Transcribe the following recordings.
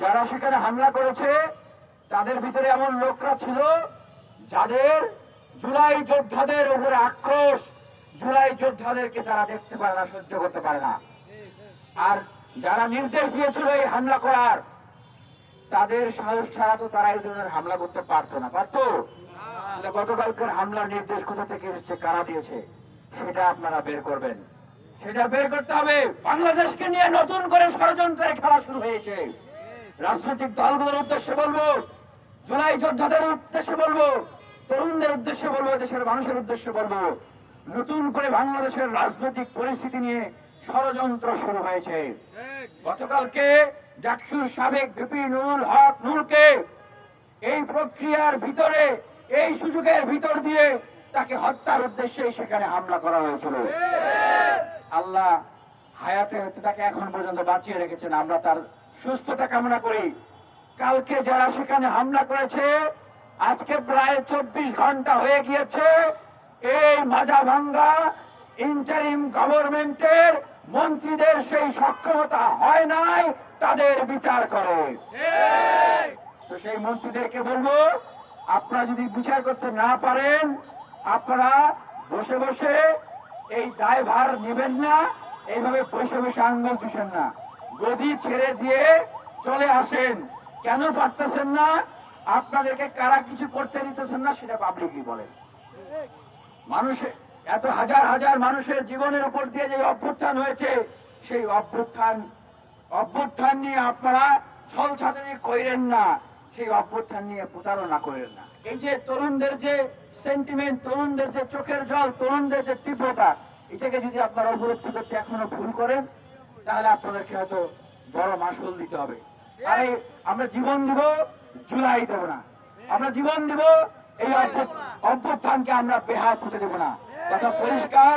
যারা সেখানে হামলা করেছে তাদের ভিতরে এমন লোকরা ছিল যাদের জুলাই যোদ্ধাদের উপরে আক্রোশ, জুলাই যোদ্ধাদেরকে যারা দেখতে পারে না, সহ্য করতে পারে না। আর যারা নির্দেশ দিয়েছিল এই হামলা করার, তাদের সাহস ছাড়া তো তারা এই ধরনের হামলা করতে পারতো না, পারতো? গতকালকের হামলার নির্দেশ কোথা থেকে এসেছে, কারা দিয়েছে, সেটা আপনারা বের করবেন, সেটা বের করতে হবে। বাংলাদেশকে নিয়ে নতুন করে ষড়যন্ত্রের খেলা শুরু হয়েছে। রাজনৈতিক দলগুলোর উদ্দেশ্যে বলবো, জুলাই যোদ্ধাদের উদ্দেশ্যে বলবো, তরুণদের উদ্দেশ্যে বলবো, দেশের মানুষের উদ্দেশ্যে বলবো, নতুন করে বাংলাদেশের রাজনৈতিক পরিস্থিতি নিয়ে ষড়যন্ত্র শুরু হয়েছে। গতকালকে ডাকসুর সাবেক ভিপি নুরুল হক নূরকে এই প্রক্রিয়ার ভিতরে, এই সুযোগের ভিতর দিয়ে তাকে হত্যার উদ্দেশ্যে সেখানে হামলা করা হয়েছিল। আল্লাহ হায়াতে হয়তো তাকে এখন পর্যন্ত বাঁচিয়ে রেখেছেন, আমরা তার সুস্থতা কামনা করি। কালকে যারা সেখানে হামলা করেছে, আজকে প্রায় 24 ঘন্টা হয়ে গিয়েছে, এই মাঝাভাঙ্গা ইন্টারিম গভর্নমেন্টের মন্ত্রীদের সেই সক্ষমতা হয় নাই তাদের বিচার করে। তো সেই মন্ত্রীদেরকে বলবো, আপনারা যদি বিচার করতে না পারেন, আপনারা বসে বসে এই দায়ভার নেবেন না, এইভাবে বসে বসে আঙ্গুল চুষেন না, গদি ছেড়ে দিয়ে চলে আসেন। কেন পারতেছেন না? আপনাদেরকে কারা কিছু করতে দিতেছেন না সেটা পাবলিকলি বলেন। মানুষের এত হাজার হাজার মানুষের জীবনের উপর দিয়ে যে অভ্যুত্থান হয়েছে, সেই অভ্যুত্থান নিয়ে আপনারা ছল ছাতানি করেন না, সেই অভ্যুত্থান নিয়ে প্রতারণা করেন না। এই যে তরুণদের যে সেন্টিমেন্ট, তরুণদের যে চোখের জল, তরুণদের যে তীব্রতা, এটাকে যদি আপনারা উপলব্ধি করতে এখনো ভুল করেন, তাহলে আপনাদেরকে হয়তো বড় মাসুল দিতে হবে। আরে আমরা জীবন দিব, জুলাই দেব না। আমরা জীবন দিব, এই অভ্যুত্থানকে আমরা বেহাত হতে দেব না। কথা পরিষ্কার,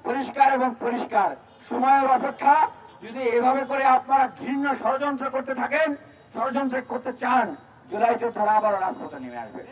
পরিষ্কার এবং পরিষ্কার। সময়ের অপেক্ষা। যদি এভাবে করে আপনারা ঘৃণ্য ষড়যন্ত্র করতে থাকেন, ষড়যন্ত্র করতে চান, জুলাই যোদ্ধারা আবার রাজপথে নেমে আসবে।